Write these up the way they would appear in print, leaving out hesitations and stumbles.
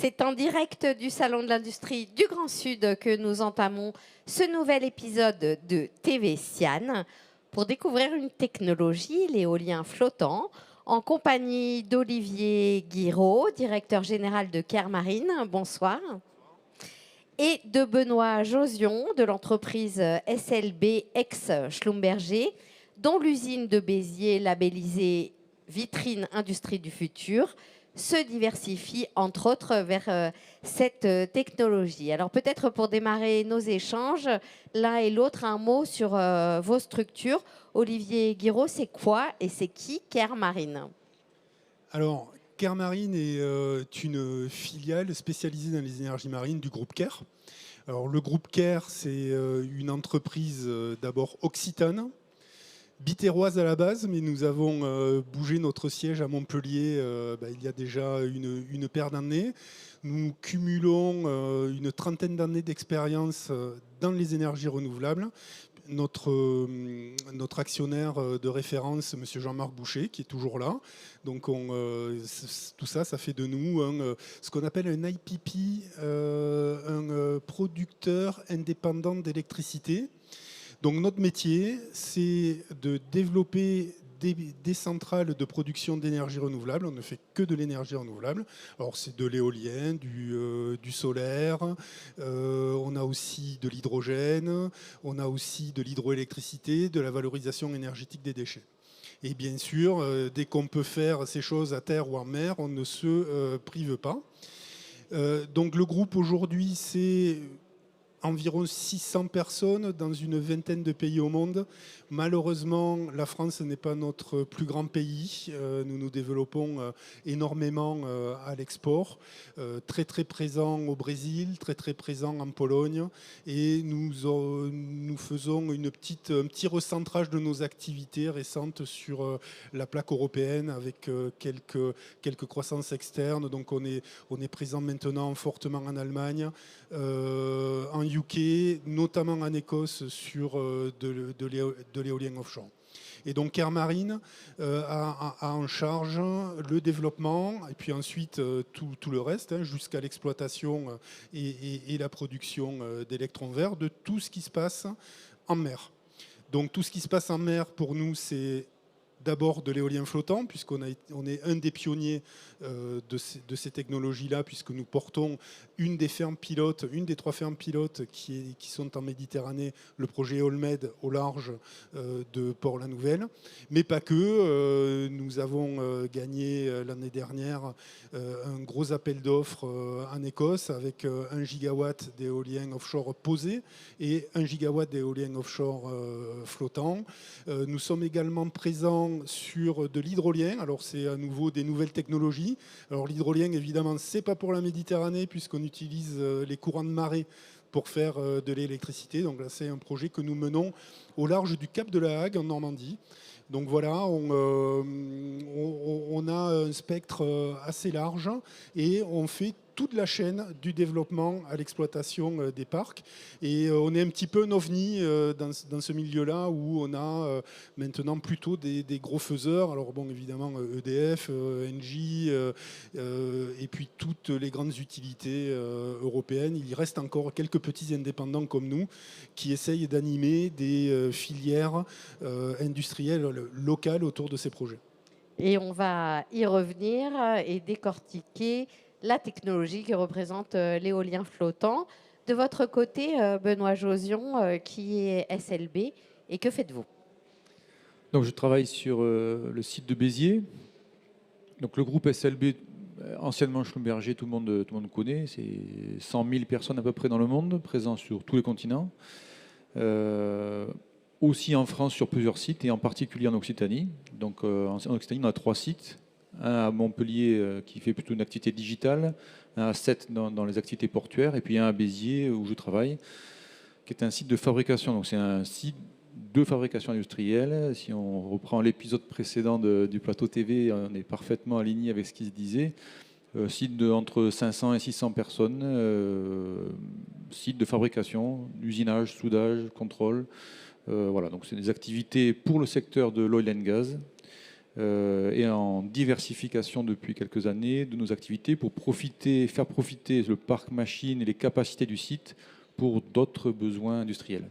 C'est en direct du Salon de l'Industrie du Grand Sud que nous entamons ce nouvel épisode de TV Sian pour découvrir une technologie, l'éolien flottant, en compagnie d'Olivier Guiraud, directeur général de Kermarine. Bonsoir. Et de Benoît Josion de l'entreprise SLB ex-Schlumberger, dont l'usine de Béziers labellisée Vitrine Industrie du Futur se diversifie entre autres vers cette technologie. Alors peut-être pour démarrer nos échanges, l'un et l'autre, un mot sur vos structures. Olivier Guiraud, c'est quoi et c'est qui Kermarine ? Alors, Kermarine est une filiale spécialisée dans les énergies marines du groupe Ker. Alors, le groupe Ker, c'est une entreprise d'abord occitane, bitéroise à la base, mais nous avons bougé notre siège à Montpellier il y a déjà une paire d'années. Nous cumulons une trentaine d'années d'expérience dans les énergies renouvelables. Notre actionnaire de référence, M. Jean-Marc Boucher, qui est toujours là. Donc tout ça, ça fait de nous ce qu'on appelle un IPP, un producteur indépendant d'électricité. Donc notre métier, c'est de développer des centrales de production d'énergie renouvelable. On ne fait que de l'énergie renouvelable. Alors c'est de l'éolien, du solaire, on a aussi de l'hydrogène, on a aussi de l'hydroélectricité, de la valorisation énergétique des déchets. Et bien sûr, dès qu'on peut faire ces choses à terre ou en mer, on ne se prive pas. Donc le groupe aujourd'hui, c'est environ 600 personnes dans une vingtaine de pays au monde. Malheureusement, la France n'est pas notre plus grand pays. Nous nous développons énormément à l'export, très très présent au Brésil, très très présent en Pologne, et nous faisons un petit recentrage de nos activités récentes sur la plaque européenne avec quelques croissances externes. Donc on est présent maintenant fortement en Allemagne, en UK, notamment en Écosse sur de l'éolien offshore. Et donc Kermarine a en charge le développement et puis ensuite tout le reste, jusqu'à l'exploitation et la production d'électrons verts de tout ce qui se passe en mer. Donc tout ce qui se passe en mer pour nous, c'est d'abord de l'éolien flottant, puisqu'on est un des pionniers de ces technologies-là, puisque nous portons une des trois fermes pilotes qui sont en Méditerranée, le projet Olmed au large de Port-la-Nouvelle. Mais pas que. Nous avons gagné l'année dernière un gros appel d'offres en Écosse avec 1 gigawatt d'éolien offshore posé et 1 gigawatt d'éolien offshore flottant. Nous sommes également présents sur de l'hydrolien. Alors c'est à nouveau des nouvelles technologies. Alors l'hydrolien, évidemment, c'est pas pour la Méditerranée puisqu'on utilise les courants de marée pour faire de l'électricité. Donc là, c'est un projet que nous menons au large du Cap de la Hague en Normandie. Donc voilà, on a un spectre assez large et on fait toute la chaîne du développement à l'exploitation des parcs. Et on est un petit peu un ovni dans ce milieu-là où on a maintenant plutôt des gros faiseurs. Alors bon, évidemment, EDF, Engie, et puis toutes les grandes utilités européennes. Il reste encore quelques petits indépendants comme nous qui essayent d'animer des filières industrielles locales autour de ces projets. Et on va y revenir et décortiquer la technologie qui représente l'éolien flottant. De votre côté, Benoît Josion, qui est SLB, et que faites-vous ? Donc, je travaille sur le site de Béziers. Donc, le groupe SLB, anciennement Schlumberger, tout le monde connaît. C'est 100 000 personnes à peu près dans le monde, présents sur tous les continents. Aussi en France sur plusieurs sites, et en particulier en Occitanie. Donc, en Occitanie, on a 3 sites. Un à Montpellier qui fait plutôt une activité digitale, un à Sète dans les activités portuaires, et puis un à Béziers où je travaille, qui est un site de fabrication. Donc c'est un site de fabrication industrielle. Si on reprend l'épisode précédent du plateau TV, on est parfaitement aligné avec ce qui se disait. Site de entre 500 et 600 personnes, site de fabrication, usinage, soudage, contrôle. Voilà, donc c'est des activités pour le secteur de l'oil and gas. et en diversification depuis quelques années de nos activités pour faire profiter le parc machine et les capacités du site pour d'autres besoins industriels.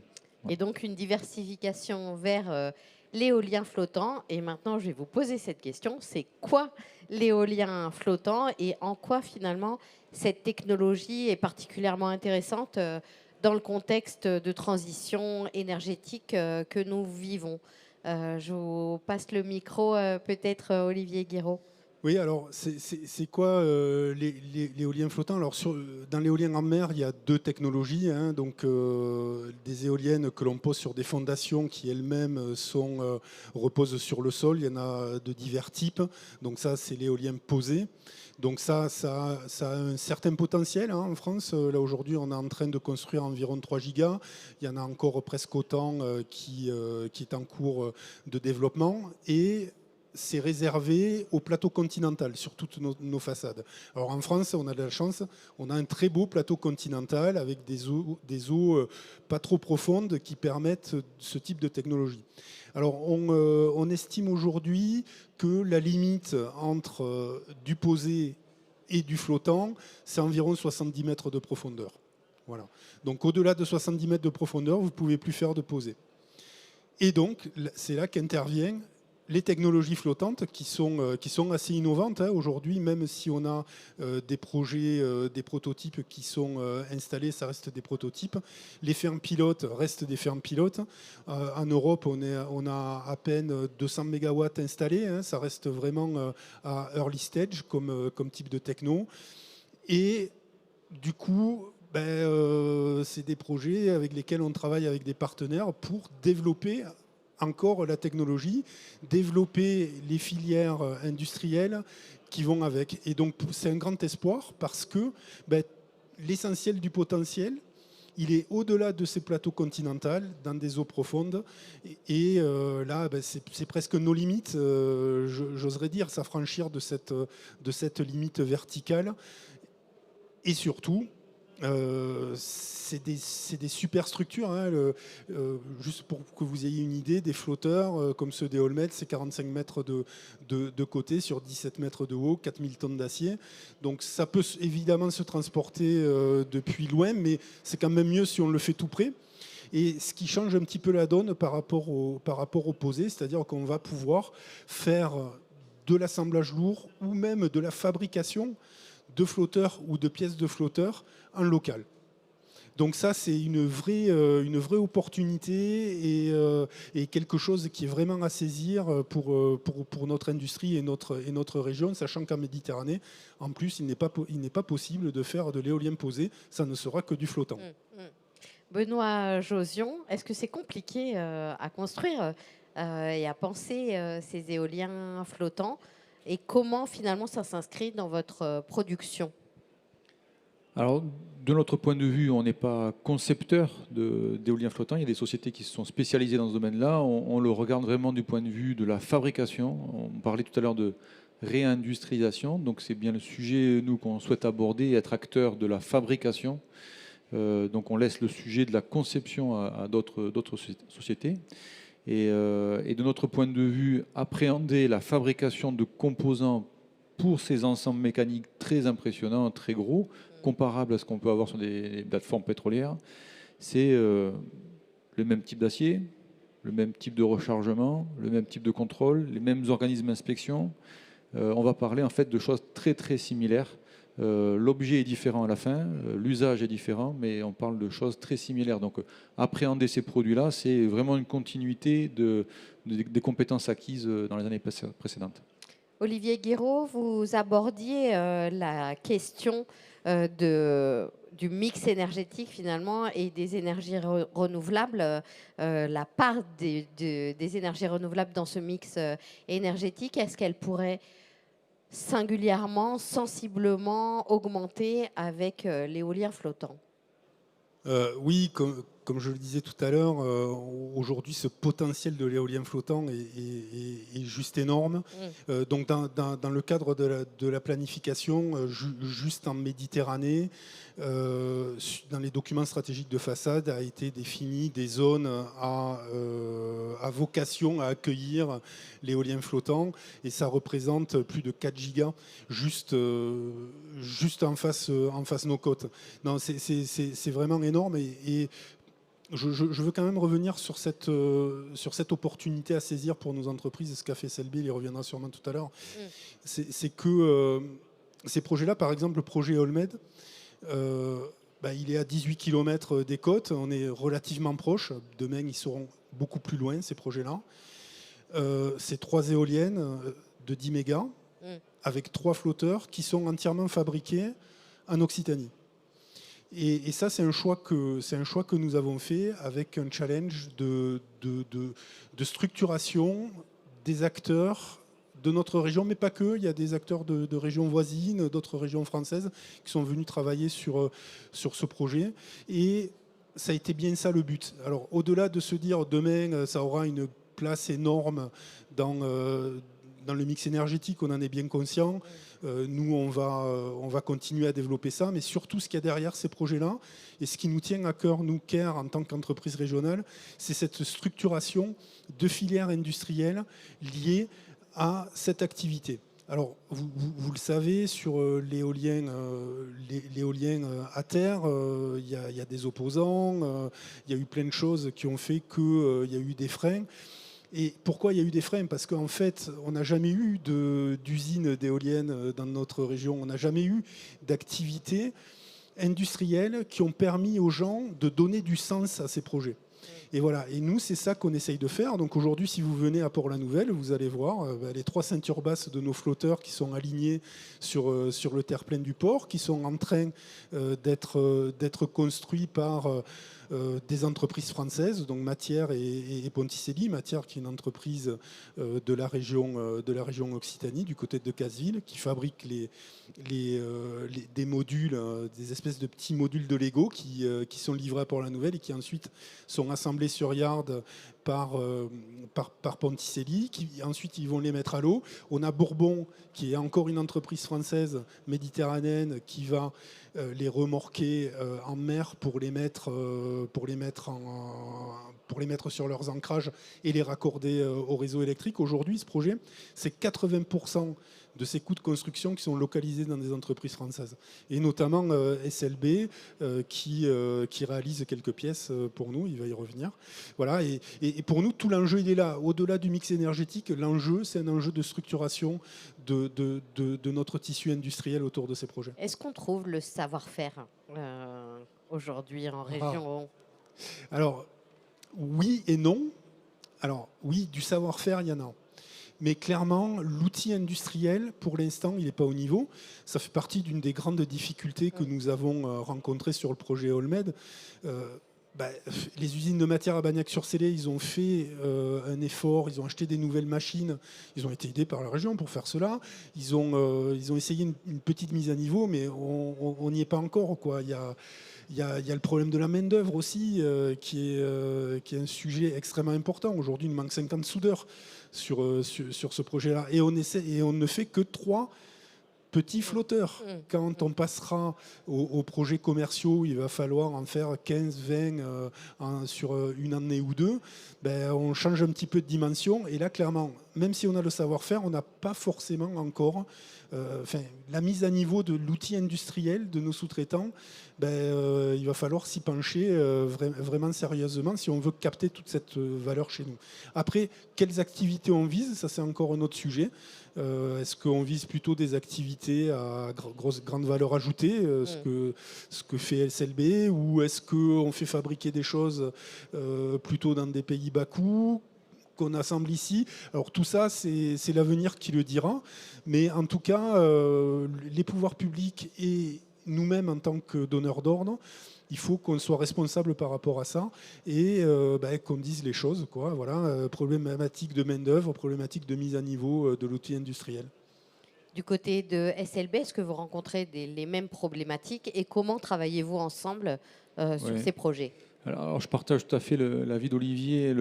Et donc une diversification vers l'éolien flottant. Et maintenant, je vais vous poser cette question. C'est quoi l'éolien flottant et en quoi finalement cette technologie est particulièrement intéressante dans le contexte de transition énergétique que nous vivons? Je vous passe le micro, peut-être Olivier Guiraud. Oui, alors c'est quoi l'éolien flottant? Alors dans l'éolien en mer, il y a deux technologies, hein, donc des éoliennes que l'on pose sur des fondations qui elles-mêmes reposent sur le sol. Il y en a de divers types. Donc ça, c'est l'éolien posé. Donc ça a un certain potentiel hein, en France. Là aujourd'hui, on est en train de construire environ 3 gigas. Il y en a encore presque autant qui est en cours de développement. Et c'est réservé au plateau continental sur toutes nos façades. Alors en France, on a de la chance, on a un très beau plateau continental avec des eaux pas trop profondes qui permettent ce type de technologie. Alors on estime aujourd'hui que la limite entre du posé et du flottant, c'est environ 70 mètres de profondeur. Voilà. Donc au-delà de 70 mètres de profondeur, vous ne pouvez plus faire de posé. Et donc c'est là qu'interviennent les technologies flottantes qui sont assez innovantes hein, aujourd'hui, même si on a des projets, des prototypes qui sont installés, ça reste des prototypes. Les fermes pilotes restent des fermes pilotes. En Europe, on a à peine 200 MW installés. Hein, ça reste vraiment à early stage comme type de techno. Et du coup, c'est des projets avec lesquels on travaille avec des partenaires pour développer encore la technologie, développer les filières industrielles qui vont avec. Et donc, c'est un grand espoir parce que l'essentiel du potentiel, il est au-delà de ces plateaux continentaux, dans des eaux profondes. Et là, c'est presque nos limites, j'oserais dire, s'affranchir de cette limite verticale. Et surtout, c'est des super structures. Hein, juste pour que vous ayez une idée, des flotteurs comme ceux des Olmed, c'est 45 mètres de côté sur 17 mètres de haut, 4000 tonnes d'acier. Donc ça peut évidemment se transporter depuis loin, mais c'est quand même mieux si on le fait tout près. Et ce qui change un petit peu la donne par rapport au posé, c'est-à-dire qu'on va pouvoir faire de l'assemblage lourd ou même de la fabrication de flotteurs ou de pièces de flotteurs en local. Donc ça, c'est une vraie opportunité et quelque chose qui est vraiment à saisir pour notre industrie et notre région, sachant qu'en Méditerranée, en plus, il n'est pas possible de faire de l'éolien posé, ça ne sera que du flottant. Benoît Josion, est-ce que c'est compliqué à construire et à penser ces éoliens flottants? Et comment finalement ça s'inscrit dans votre production? Alors, de notre point de vue, on n'est pas concepteur d'éolien flottant. Il y a des sociétés qui se sont spécialisées dans ce domaine-là. On le regarde vraiment du point de vue de la fabrication. On parlait tout à l'heure de réindustrialisation. Donc, c'est bien le sujet, nous, qu'on souhaite aborder, être acteur de la fabrication. Donc, on laisse le sujet de la conception à d'autres sociétés. Et de notre point de vue, appréhender la fabrication de composants pour ces ensembles mécaniques très impressionnants, très gros, comparables à ce qu'on peut avoir sur des plateformes pétrolières, c'est le même type d'acier, le même type de rechargement, le même type de contrôle, les mêmes organismes d'inspection. On va parler en fait de choses très très similaires. L'objet est différent à la fin, l'usage est différent, mais on parle de choses très similaires. Donc appréhender ces produits-là, c'est vraiment une continuité des compétences acquises dans les années précédentes. Olivier Guiraud, vous abordiez la question du mix énergétique finalement et des énergies renouvelables, la part des énergies renouvelables dans ce mix énergétique. Est-ce qu'elle pourrait singulièrement, sensiblement augmenter avec l'éolien flottant? Oui, comme comme je le disais tout à l'heure, aujourd'hui, ce potentiel de l'éolien flottant est juste énorme. Donc, dans le cadre de la planification, juste en Méditerranée, dans les documents stratégiques de façade, a été défini des zones à vocation à accueillir l'éolien flottant, et ça représente plus de 4 gigas juste en face nos côtes. Non, c'est vraiment énorme, et je veux quand même revenir sur cette opportunité à saisir pour nos entreprises, ce qu'a fait SLB, il y reviendra sûrement tout à l'heure. C'est que ces projets-là, par exemple le projet Olmed, il est à 18 km des côtes, on est relativement proche. Demain, ils seront beaucoup plus loin, ces projets-là. C'est 3 éoliennes de 10 mégas, avec 3 flotteurs qui sont entièrement fabriqués en Occitanie. Et ça, c'est un choix que nous avons fait avec un challenge de structuration des acteurs de notre région, mais pas que. Il y a des acteurs de régions voisines, d'autres régions françaises qui sont venus travailler sur ce projet. Et ça a été bien ça le but. Alors, au-delà de se dire demain, ça aura une place énorme dans le mix énergétique, on en est bien conscient. Nous, on va continuer à développer ça, mais surtout ce qu'il y a derrière ces projets-là, et ce qui nous tient à cœur, nous, CARE, en tant qu'entreprise régionale, c'est cette structuration de filières industrielles liées à cette activité. Alors, vous le savez, sur l'éolien à terre, il y a des opposants, il y a eu plein de choses qui ont fait qu'il y a eu des freins. Et pourquoi il y a eu des freins? Parce qu'en fait, on n'a jamais eu d'usine d'éoliennes dans notre région. On n'a jamais eu d'activités industrielles qui ont permis aux gens de donner du sens à ces projets. Et voilà. Et nous, c'est ça qu'on essaye de faire. Donc aujourd'hui, si vous venez à Port-la-Nouvelle, vous allez voir les 3 ceintures basses de nos flotteurs qui sont alignés sur le terre-plein du port, qui sont en train d'être construits par des entreprises françaises, donc Matière et Ponticelli. Matière, qui est une entreprise de la région Occitanie, du côté de Casseville, qui fabrique des modules, des espèces de petits modules de Lego qui sont livrés à Port-la-Nouvelle et qui ensuite sont assemblés sur yard par Ponticelli, ensuite ils vont les mettre à l'eau. On a Bourbon, qui est encore une entreprise française méditerranéenne, qui va les remorquer en mer pour les mettre sur leurs ancrages et les raccorder au réseau électrique. Aujourd'hui, ce projet, c'est 80% de ces coûts de construction qui sont localisés dans des entreprises françaises. Et notamment SLB, qui réalise quelques pièces pour nous, il va y revenir. Voilà, et pour nous, tout l'enjeu, il est là. Au-delà du mix énergétique, l'enjeu, c'est un enjeu de structuration de notre tissu industriel autour de ces projets. Est-ce qu'on trouve le savoir-faire aujourd'hui en région? Alors, oui et non. Alors, oui, du savoir-faire, il y en a. Mais clairement, l'outil industriel, pour l'instant, il n'est pas au niveau. Ça fait partie d'une des grandes difficultés que nous avons rencontrées sur le projet Olmed. Les usines de Matière à Bagnac-sur-Célé, ils ont fait un effort, ils ont acheté des nouvelles machines, ils ont été aidés par la région pour faire cela. Ils ont essayé une petite mise à niveau, mais on n'y est pas encore, quoi. Il y a le problème de la main-d'œuvre aussi, qui est un sujet extrêmement important. Aujourd'hui, il manque 50 soudeurs sur ce projet-là. Et on ne fait que 3 petits flotteurs. Quand on passera aux projets commerciaux, il va falloir en faire 15, 20 sur une année ou 2. On change un petit peu de dimension. Et là, clairement, même si on a le savoir-faire, on n'a pas forcément encore la mise à niveau de l'outil industriel de nos sous-traitants. Il va falloir s'y pencher vraiment sérieusement si on veut capter toute cette valeur chez nous. Après, quelles activités on vise? Ça, c'est encore un autre sujet. Est-ce qu'on vise plutôt des activités à grande valeur ajoutée, ce que fait SLB, ou est-ce qu'on fait fabriquer des choses plutôt dans des pays bas coût qu'on assemble ici? Alors tout ça, c'est l'avenir qui le dira. Mais en tout cas, les pouvoirs publics et nous-mêmes en tant que donneurs d'ordre, il faut qu'on soit responsable par rapport à ça et qu'on dise les choses, quoi. Voilà, problématique de main-d'œuvre, problématique de mise à niveau de l'outil industriel. Du côté de SLB, est-ce que vous rencontrez les mêmes problématiques et comment travaillez-vous ensemble sur ces projets? Alors, je partage tout à fait l'avis d'Olivier.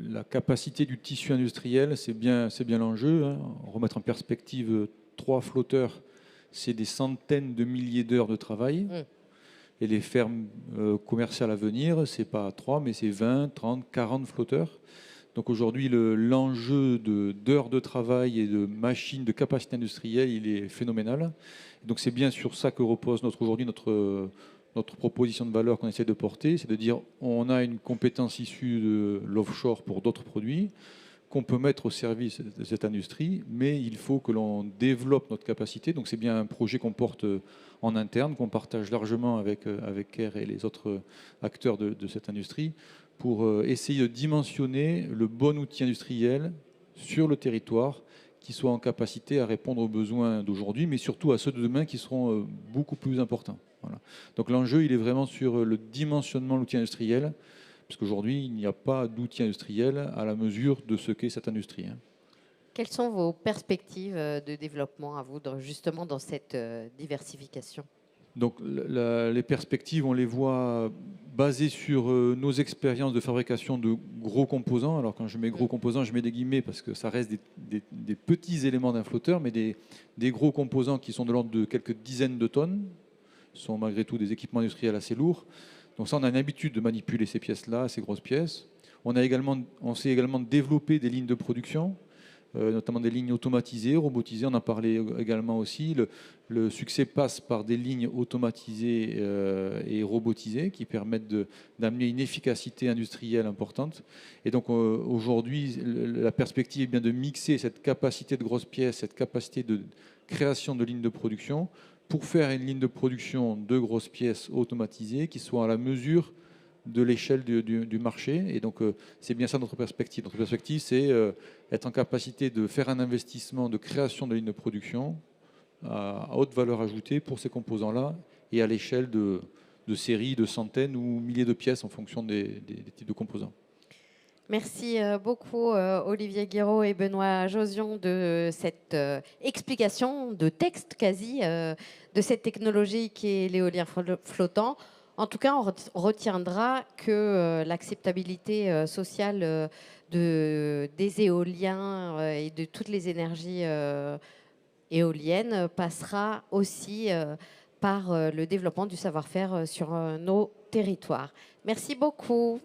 La capacité du tissu industriel, c'est bien l'enjeu, hein. Remettre en perspective 3 flotteurs, c'est des centaines de milliers d'heures de travail. Mm. Et les fermes commerciales à venir, c'est pas 3, mais c'est 20, 30, 40 flotteurs. Donc aujourd'hui, l'enjeu d'heures de travail et de machines, de capacité industrielle, il est phénoménal. Donc c'est bien sur ça que repose aujourd'hui notre proposition de valeur qu'on essaie de porter, c'est de dire on a une compétence issue de l'offshore pour d'autres produits qu'on peut mettre au service de cette industrie, mais il faut que l'on développe notre capacité. Donc c'est bien un projet qu'on porte en interne, qu'on partage largement avec CARE et les autres acteurs de cette industrie, pour essayer de dimensionner le bon outil industriel sur le territoire qui soit en capacité à répondre aux besoins d'aujourd'hui, mais surtout à ceux de demain qui seront beaucoup plus importants. Voilà. Donc l'enjeu, il est vraiment sur le dimensionnement de l'outil industriel, parce qu'aujourd'hui, il n'y a pas d'outil industriel à la mesure de ce qu'est cette industrie. Quelles sont vos perspectives de développement à vous, justement, dans cette diversification? Donc les perspectives, on les voit basées sur nos expériences de fabrication de gros composants. Alors quand je mets gros composants, je mets des guillemets parce que ça reste des petits éléments d'un flotteur, mais des gros composants qui sont de l'ordre de quelques dizaines de tonnes, sont malgré tout des équipements industriels assez lourds. Donc ça, on a une habitude de manipuler ces pièces-là, ces grosses pièces. On sait également développer des lignes de production, notamment des lignes automatisées, robotisées. On en parlait également aussi. Le succès passe par des lignes automatisées et robotisées qui permettent d'amener une efficacité industrielle importante. Et donc aujourd'hui, la perspective est bien de mixer cette capacité de grosses pièces, cette capacité de création de lignes de production, pour faire une ligne de production de grosses pièces automatisées qui soit à la mesure de l'échelle du marché. Et donc, c'est bien ça notre perspective. Notre perspective, c'est être en capacité de faire un investissement de création de lignes de production à haute valeur ajoutée pour ces composants-là et à l'échelle de séries, de centaines ou milliers de pièces en fonction des types de composants. Merci beaucoup Olivier Guiraud et Benoît Josion de cette explication de texte quasi de cette technologie qui est l'éolien flottant. En tout cas, on retiendra que l'acceptabilité sociale des éoliens et de toutes les énergies éoliennes passera aussi par le développement du savoir-faire sur nos territoires. Merci beaucoup.